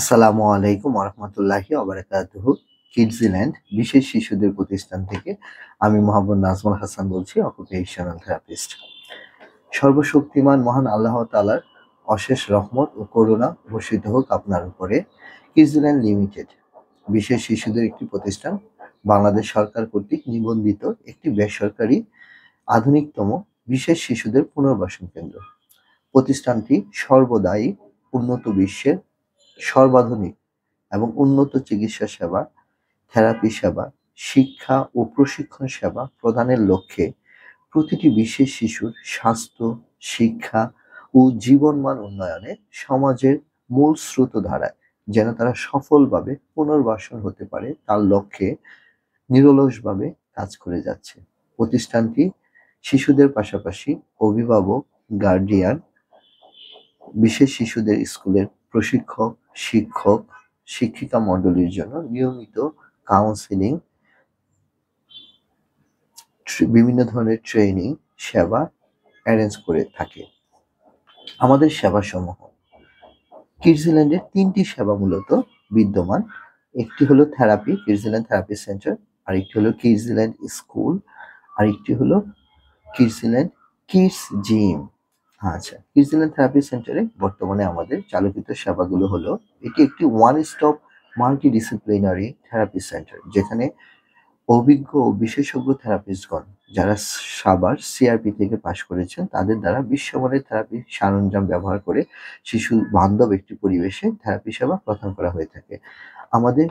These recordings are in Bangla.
আসসালামু আলাইকুম ওরহমতুল্লাহি ওবারাকাতুহু। কিডজিল্যান্ড বিশেষ শিশুদের প্রতিষ্ঠান থেকে আমি মোহাম্মদ নাজমুল হাসান বলছি, অকুপেশনাল থেরাপিস্ট। সর্বশক্তিমান মহান আল্লাহ তাআলার অশেষ রহমত ও করুণা বর্ষিত হোক আপনার উপরে। কিডজিল্যান্ড লিমিটেড বিশেষ শিশুদের একটি প্রতিষ্ঠান, বাংলাদেশ সরকার কর্তৃক নিবন্ধিত একটি বেসরকারি আধুনিকতম বিশেষ শিশুদের পুনর্বাসন কেন্দ্র। প্রতিষ্ঠানটি সর্বদাই উন্নত বিশ্বের সর্বাধুনিক এবং উন্নত চিকিৎসা সেবা, থেরাপি সেবা, শিক্ষা ও প্রশিক্ষণ সেবা প্রদানের লক্ষ্যে প্রতিটি বিশেষ শিশুর স্বাস্থ্য, শিক্ষা ও জীবনমান উন্নয়নে সমাজের মূল স্রোতধারায় যেন তারা সফলভাবে পুনর্বাসন হতে পারে তার লক্ষ্যে নিরলসভাবে কাজ করে যাচ্ছে। প্রতিষ্ঠানটি শিশুদের পাশাপাশি অভিভাবক, গার্ডিয়ান, বিশেষ শিশুদের স্কুলের প্রশিক্ষক, শিক্ষক, শিক্ষিকা মণ্ডলীর জন্য নিয়মিত কাউন্সেলিং, বিভিন্ন ধরনের ট্রেনিং সেবা অ্যারেঞ্জ করে থাকে। আমাদের সেবাসমূহ কিডজিল্যান্ডের ৩টি সেবা মূলত বিদ্যমান। একটি হলো থেরাপি, কিডজিল্যান্ড থেরাপি সেন্টার, আরেকটি হলো কিডজিল্যান্ড স্কুল, আরেকটি হলো কিডজিল্যান্ড কিডস জিম। আচ্ছা, কিডজিল্যান্ড থেরাপি সেন্টারে বর্তমানে আমাদের চালুকৃত সেবাগুলো হলো, এটি একটি one stop multidisciplinary therapy centre, যেখানে অভিজ্ঞ ও বিশেষজ্ঞ থেরাপিস্টগণ যারা সাভার সিআরপি থেকে পাশ করেছেন তাদের দ্বারা বিশ্বমানের থেরাপি সরঞ্জাম ব্যবহার করে শিশু বান্ধব একটি পরিবেশে থেরাপি সেবা প্রদান করা হয়ে থাকে। আমাদের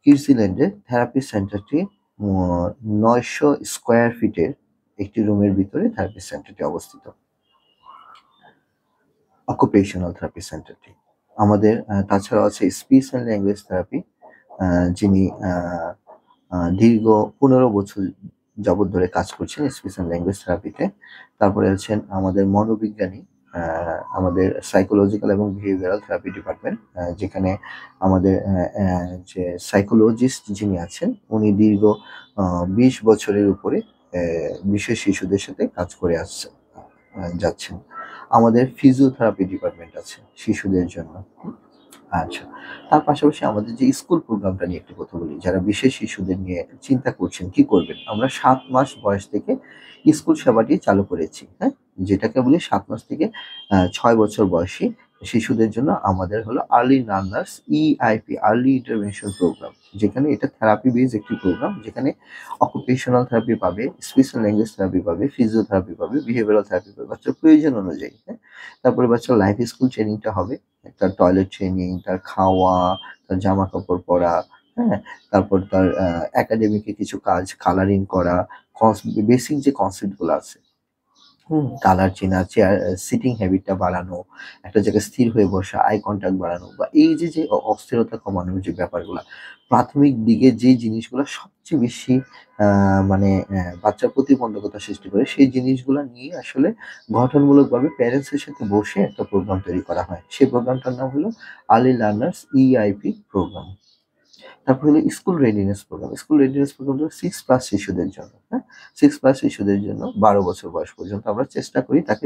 কিডজিল্যান্ডের থেরাপি সেন্টারটি ৯০০ স্কোয়ার ফিটের একটি রুমের ভিতরে থেরাপি সেন্টারটি অবস্থিত। অকুপেশনাল থেরাপি সেন্টারটি আমাদের তাছাড়াও আছে স্পিচ অ্যান্ড ল্যাঙ্গুয়েজ থেরাপি, যিনি দীর্ঘ ১৫ বছর যাবৎ ধরে কাজ করছেন স্পিচ অ্যান্ড ল্যাঙ্গুয়েজ থেরাপিতে। তারপরে আছেন আমাদের মনোবিজ্ঞানী, আমাদের সাইকোলজিক্যাল এবং বিহেভিয়ারাল থেরাপি ডিপার্টমেন্ট, যেখানে আমাদের যে সাইকোলজিস্ট যিনি আছেন উনি দীর্ঘ ২০ বছরের উপরে বিশেষ শিশুদের সাথে কাজ করে যাচ্ছেন। আমাদের ফিজিওথেরাপি ডিপার্টমেন্ট আছে শিশুদের জন্য। আচ্ছা, তার পাশাপাশি আমাদের যে স্কুল প্রোগ্রামটা নিয়ে একটু কথা বলি। যারা বিশেষ শিশুদের নিয়ে চিন্তা করছেন কি করবেন, আমরা ৭ মাস বয়স থেকে স্কুল সেবাটি চালু করেছি, হ্যাঁ? যেটাকে বলি ৭ মাস থেকে ৬ বছর বয়সী শিশুদের জন্য আমাদের হলো early learners EIP, early intervention programme. যেখানে এটা থেরাপি বেস একটি প্রোগ্রাম, যেখানে অকুপেশনাল থেরাপি পাবে, স্পিচ অ্যান্ড ল্যাঙ্গুয়েজ থেরাপি পাবে, ফিজিওথেরাপি পাবে, বিহেভিয়ারাল থেরাপি পাবে বাচ্চার প্রয়োজন অনুযায়ী, হ্যাঁ? তারপরে বাচ্চার লাইফ স্কিল ট্রেনিংটা হবে, তার টয়লেট ট্রেনিং, তার খাওয়া, তার জামা কাপড় পরা, হ্যাঁ? তারপর তার একাডেমিকে কিছু কাজ, কালারিং করা, বেসিক যে কনসেপ্ট গুলো আছে, কালার চেনা, চেয়ার সিটিং হ্যাবিটটা বাড়ানো, একটা জায়গায় স্থির হয়ে বসা, আই কন্টাক্ট বাড়ানো, বা এই যে অস্থিরতা কমানোর যে ব্যাপারগুলা, প্রাথমিক দিকে যে জিনিসগুলো সবচেয়ে বেশি মানে বাচ্চার প্রতিবন্ধকতা সৃষ্টি করে, সেই জিনিসগুলা নিয়ে আসলে গঠনমূলকভাবে প্যারেন্টসের সাথে বসে একটা প্রোগ্রাম তৈরি করা হয়। সেই প্রোগ্রামটার নাম হলো আর্লি লার্নার্স ইআইপি প্রোগ্রাম। তারপর হলো school readiness program. School readiness program হলো 6+ শিশুদের জন্য, হ্যাঁ? 6+ শিশুদের জন্য ১২ বছর বয়স পর্যন্ত আমরা চেষ্টা করি তাকে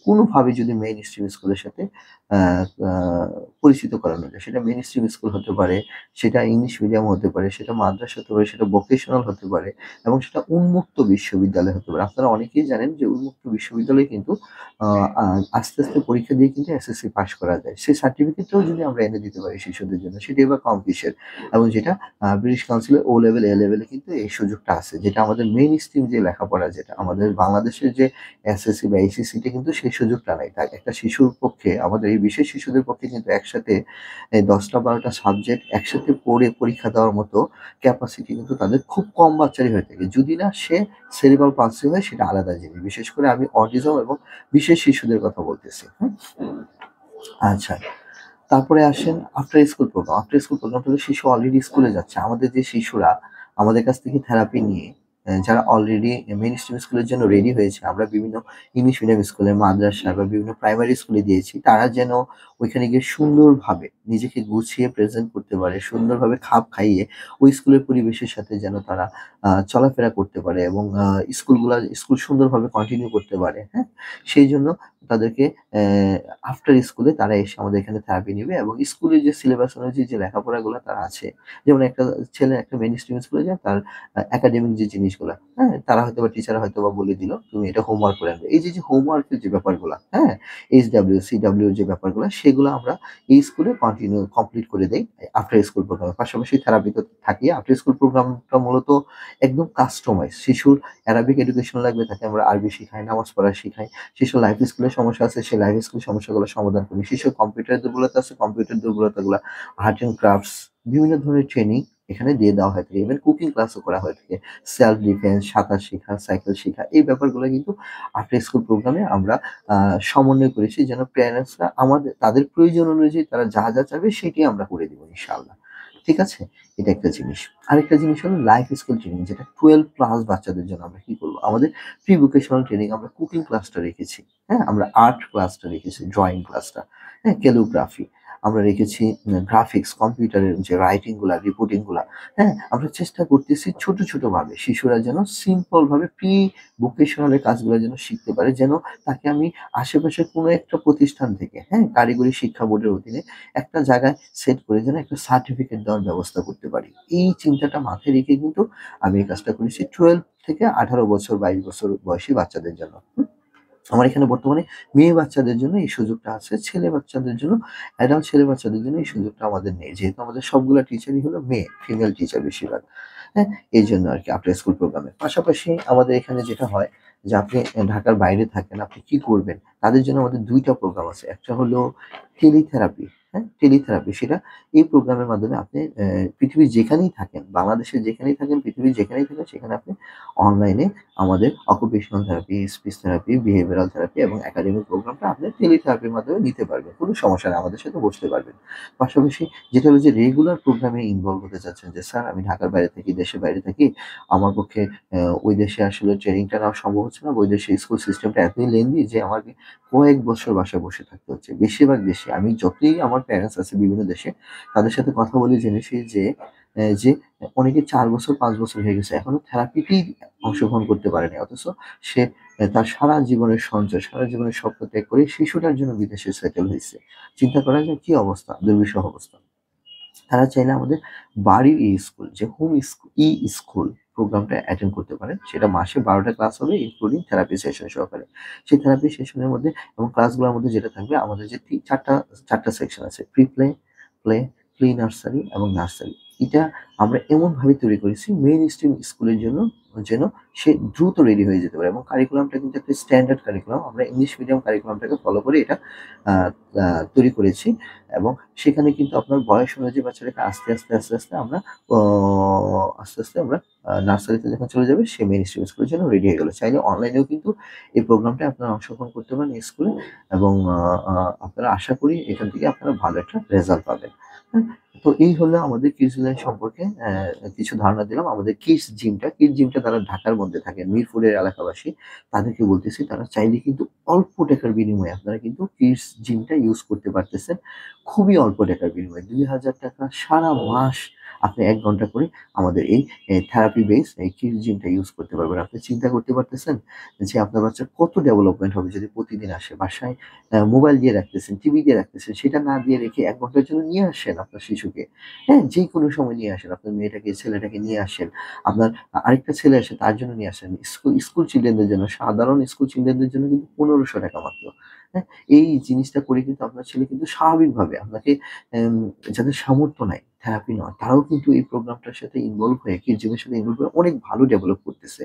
কোনোভাবে যদি মেইন স্ট্রিম স্কুলের সাথে আ আ পরিচিত করানো যায়। সেটা মেইন স্ট্রিম স্কুল হতে পারে, সেটা ইংলিশ মিডিয়াম হতে পারে, সেটা মাদ্রাসা হতে পারে, সেটা ভোকেশনাল হতে পারে, এবং সেটা উন্মুক্ত বিশ্ববিদ্যালয় হতে পারে। আপনারা অনেকেই জানেন যে উন্মুক্ত বিশ্ববিদ্যালয়ে কিন্তু আ আ আস্তে, আস্তে পরীক্ষা দিয়ে কিন্তু এসএসসি পাস করা যায়। সেই সার্টিফিকেটটাও যদি আমরা এনে দিতে পারি শিশুদের জন্য, সেটাই বা কম কিসের? এবং যেটা ব্রিটিশ কাউন্সিলের ও লেভেল, এ লেভেলে কিন্তু এই সুযোগটা আছে। যেটা আমাদের মেইন স্ট্রিম যে লেখাপড়া, যেটা আমাদের বাংলাদেশের যে এসএসসি বা এইচএসসি তে কিন্তু সেই সুযোগটা নাই। তাই একটা শিশুর পক্ষে, আমাদের এই বিশেষ শিশুদের পক্ষে কিন্তু একসাথে ১০টা-১২টা সাবজেক্ট একসাথে পড়ে পরীক্ষা দেওয়ার মতো ক্যাপাসিটি কিন্তু তাদের খুব কম বাচ্চারই হয়ে থাকে। যদি না সে সেরিব্রাল পালসি হয়, সেটা আলাদা জিনিস। বিশেষ করে আমি অটিজম এবং বিশেষ শিশুদের কথা বলতেছি। হুম? আচ্ছা। তারপরে আসেন after school program. After school প্রোগ্রামটা হলো শিশু অলরেডি স্কুলে যাচ্ছে। আমাদের যে শিশুরা আমাদের কাছ থেকে থেরাপি নিয়ে যারা অলরেডি মেইন স্ট্রিম স্কুলের জন্য রেডি হয়েছে, আমরা বিভিন্ন ইংলিশ মিডিয়াম স্কুলে, মাদ্রাসায় বা বিভিন্ন প্রাইমারি স্কুলে দিয়েছি। তারা যেন ওইখানে গিয়ে সুন্দরভাবে নিজেকে গুছিয়ে প্রেজেন্ট করতে পারে, সুন্দরভাবে খাপ খাইয়ে ওই স্কুলের পরিবেশের সাথে যেন তারা চলাফেরা করতে পারে এবং স্কুল সুন্দরভাবে কন্টিনিউ করতে পারে, হ্যাঁ? সেইজন্য তাদেরকে আফটার স্কুলে তারা এসে আমাদের এখানে থেরাপি নিবে এবং স্কুলের যে সিলেবাস অনুযায়ী যে লেখাপড়াগুলা তারা আছে, যেমন একটা ছেলে একটা মেইন স্ট্রিম স্কুলে যায়, তার একাডেমিক যে জিনিসগুলা, হ্যাঁ? তারা হয়তোবা টিচার হয়তোবা বলে দিল, "তুমি এটা হোমওয়ার্ক করে আনবে।" এই যে হোমওয়ার্কের যে ব্যাপারগুলা, হ্যাঁ? এইচডব্লিউ, সিডব্লিউ যে ব্যাপারগুলা, সেগুলো আমরা এই স্কুলে কমপ্লিট করে দেই আফটার স্কুল প্রোগ্রামে। পাশাপাশি থেরাপি তো থাকেই। আফটার স্কুল প্রোগ্রামটা মূলত একদম কাস্টমাইজ। শিশুর অ্যারাবিক এডুকেশন লাগবে, তাকে আমরা আরবি শিখাই, নামাজ পড়া শিখাই। শিশুর লাইফ স্কিলের সমস্যা আছে, সেই লাইফ স্কিল সমস্যাগুলো সমাধান করি। শিশুর কম্পিউটারের দুর্বলতা আছে, কম্পিউটার দুর্বলতাগুলা, আর্ট অ্যান্ড ক্রাফটস, বিভিন্ন ধরনের ট্রেনিং এখানে দিয়ে দেওয়া হয়ে থাকে। ইভেন কুকিং ক্লাসও করা হয়ে থাকে। সেলফ ডিফেন্স, সাঁতার শেখা, সাইকেল শেখা, এই ব্যাপারগুলো কিন্তু আফটার স্কুল প্রোগ্রামে আমরা সমন্বয় করেছি, যেন প্যারেন্টসরা তাদের প্রয়োজন অনুযায়ী তারা যা চাবে সেটি আমরা করে দিব ইনশাআল্লাহ। ঠিক আছে? এটা একটা জিনিস। আরেকটা জিনিস হলো লাইফ স্কিল ট্রেনিং, যেটা 12 প্লাস বাচ্চাদের জন্য আমরা কি করব? আমাদের প্রি ভোকেশনাল ট্রেনিং, আমরা কুকিং ক্লাসটা রেখেছি। হ্যাঁ? আমরা আর্ট ক্লাসটা রেখেছি, ড্রইং ক্লাসটা। হ্যাঁ? ক্যালিগ্রাফি। আমরা রেখেছি গ্রাফিক্স, কম্পিউটারের যে রাইটিং গুলা, রিপোর্টিং গুলা। হ্যাঁ? আমরা চেষ্টা করতেছি ছোট ভাবে শিশুরা যেন সিম্পল ভাবে প্রি ভোকেশনাল এর কাজগুলা যেন শিখতে পারে। যেন তাকে আমি আশেপাশের কোনো একটা প্রতিষ্ঠান থেকে, হ্যাঁ? কারিগরি শিক্ষা বোর্ডের অধীনে একটা জায়গায় সেট করে যেন একটা সার্টিফিকেট দেওয়ার ব্যবস্থা করতে পারি। এই চিন্তাটা মাথায় রেখে কিন্তু আমি এই কাজটা করেছি 12 থেকে 18 বছর, 22 বছর বয়সী বাচ্চাদের জন্য। আমার এখানে বর্তমানে মেয়ে বাচ্চাদের জন্য এই সুযোগটা আছে। ছেলে বাচ্চাদের জন্য, অ্যাডাল্ট ছেলে বাচ্চাদের জন্য এই সুযোগটা আমাদের নেই। যেহেতু আমাদের সবগুলা টিচারই হলো মেয়ে, ফিমেল টিচার বেশিরভাগ। হ্যাঁ? এইজন্য আরকি আফটার স্কুল প্রোগ্রামে। পাশাপাশি আমাদের এখানে যেটা হয় যে আপনি ঢাকার বাইরে থাকেন, আপনি কি করবেন? তাদের জন্য আমাদের ২ টা প্রোগ্রাম আছে। একটা হলো টেলিথেরাপি, হ্যাঁ? টেলিথেরাপি, সেটা এই প্রোগ্রামের মাধ্যমে আপনি পৃথিবীর যেখানেই থাকেন, বাংলাদেশের যেখানেই থাকেন, পৃথিবীর যেখানেই থাকেন, সেখানে আপনি অনলাইনে আমাদের occupational therapy, speech therapy, behavioural therapy এবং একাডেমিক প্রোগ্রামটা আপনি টেলিথেরাপির মাধ্যমে নিতে পারবেন। কোনো সমস্যা নাই, আমাদের সাথে বসতে পারবেন। পাশাপাশি যেটা হলো যে রেগুলার প্রোগ্রামে ইনভলভ হতে চাচ্ছেন যে, "স্যার আমি ঢাকার বাইরে থাকি, দেশের বাইরে থাকি। আমার পক্ষে ওই দেশে আসলে ট্রেনিংটা নেওয়া সম্ভব হচ্ছে না। ওই দেশের স্কুল সিস্টেমটা এতই লেন্দি যে আমাকে কয়েক বছর বাসায় বসে থাকতে হচ্ছে।" বেশিরভাগ দেশে আমি যতই আমার প্যারেন্টস আছে বিভিন্ন দেশে, তাদের সাথে কথা বলে জেনেছি যে অনেকে ৪ বছর ৫ বছর হয়ে গেছে। এখনো থেরাপিতেই অংশগ্রহণ করতে পারেনি। অথচ সে তার সারা জীবনের সঞ্চয়, সারা জীবনের স্বপ্ন ত্যাগ করে শিশুটার জন্য বিদেশে সেটেল হইছে। চিন্তা করা যায় কি অবস্থা, দুর্বিষহ অবস্থা। তারা চাইলে আমাদের বাড়ির স্কুল, যে স্কুল প্রোগ্রামটা অ্যাটেন্ড করতে পারেন। সেটা মাসে ১২ টা ক্লাস হবে, ইনক্লুডিং থেরাপি সেশন সহকারে। সেই থেরাপি সেশনের মধ্যে এবং ক্লাসগুলোর মধ্যে যেটা থাকবে, আমাদের যে ৪টা সেকশন আছে। প্লে, প্রি নার্সারি এবং নার্সারি। এটা আমরা এমনভাবে তৈরি করেছি মেইন স্ট্রিম স্কুলের জন্য, যেন সে দ্রুত রেডি হয়ে যেতে পারে, এবং কারিকুলামটা কিন্তু একটা স্ট্যান্ডার্ড কারিকুলাম। আমরা ইংলিশ মিডিয়াম কারিকুলামটাকে ফলো করে এটা আ আ তৈরি করেছি, এবং সেখানে কিন্তু আপনার বয়স অনুযায়ী বাচ্চাটাকে আস্তে আস্তে আমরা অ আস্তে আস্তে আমরা নার্সারিতে যখন চলে যাবে, সে মেইন স্ট্রিম স্কুলের জন্য রেডি হয়ে গেল। চাইলে অনলাইনেও কিন্তু এই প্রোগ্রামটায় আপনারা অংশগ্রহণ করতে পারেন এই স্কুলে, এবং আ আ আপনারা আশা করি এখান থেকে আপনারা ভালো একটা রেজাল্ট পাবেন। হ্যাঁ? তো এই হলো আমাদের কিডস লাইন সম্পর্কে কিছু ধারণা দিলাম। আমাদের কিডস জিমটা তারা ঢাকার মধ্যে থাকেন, মিরপুরের এলাকাবাসী। তাদেরকে বলতেছি তারা চাইলে কিন্তু অল্প টাকার বিনিময়ে আপনারা কিন্তু কিডস জিমটা ইউজ করতে পারতেছেন। খুবই অল্প টাকার বিনিময়ে ৳২,০০০ সারা মাস আপনি ১ ঘন্টা করে আমাদের এই থেরাপি বেস এই কিডস জিমটা ইউজ করতে পারবেন। আপনি চিন্তা করতে পারতেছেন যে আপনার বাচ্চার কত ডেভেলপমেন্ট হবে যদি প্রতিদিন আসে। বাসায় মোবাইল দিয়ে রাখতেছেন, টিভি দিয়ে রাখতেছেন, সেটা না দিয়ে রেখে ১ ঘন্টার জন্য নিয়ে আসেন আপনার শিশুকে। হ্যাঁ? যেকোনো সময় নিয়ে আসেন। আপনার মেয়েটাকে, ছেলেটাকে নিয়ে আসেন। আপনার আরেকটা ছেলে আসে, তার জন্য নিয়ে আসেন। স্কুল চিলড্রেনদের জন্য, সাধারণ স্কুল চিলড্রেনদের জন্য কিন্তু ৳১৫০০ মাত্র। হ্যাঁ? এই জিনিসটা করে কিন্তু আপনার ছেলে কিন্তু স্বাভাবিকভাবে আপনাকে, এম যাদের সামর্থ্য নাই থেরাপি নেওয়ার, তারাও কিন্তু এই প্রোগ্রামটার সাথে ইনভলভ হয়ে, কিডস জিমের সাথে ইনভলভ হয়ে অনেক ভালো ডেভেলপ করতেছে।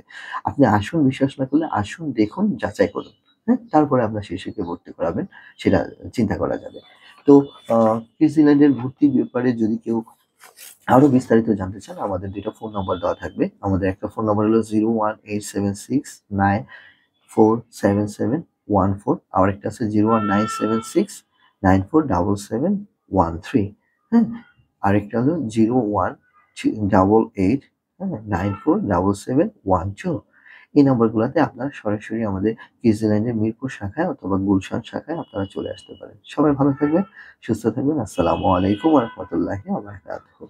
আপনি আসুন, বিশ্বাস না করলে আসুন, দেখুন, যাচাই করুন। হ্যাঁ? তারপরে আপনার শিশুকে ভর্তি করাবেন, সেটা চিন্তা করা যাবে। তো আ কিডস ইল্যান্ডের ভর্তির ব্যাপারে যদি কেউ আরো বিস্তারিত জানতে চান, আমাদের ২ টা ফোন নাম্বার দেওয়া থাকবে। আমাদের একটা ফোন নাম্বার হলো 01876947714, আরেকটা আছে 01976947713। হ্যাঁ? আরেকটা হলো 01888, হ্যাঁ? 947712। এই নাম্বারগুলাতে আপনারা সরাসরি আমাদের কিডস ল্যান্ডের মিরপুর শাখায় অথবা গুলশান শাখায় আপনারা চলে আসতে পারেন। সবাই ভালো থাকবেন, সুস্থ থাকবেন। আসসালামু আলাইকুম ওয়া রাহমাতুল্লাহি ওয়া বারাকাতুহু।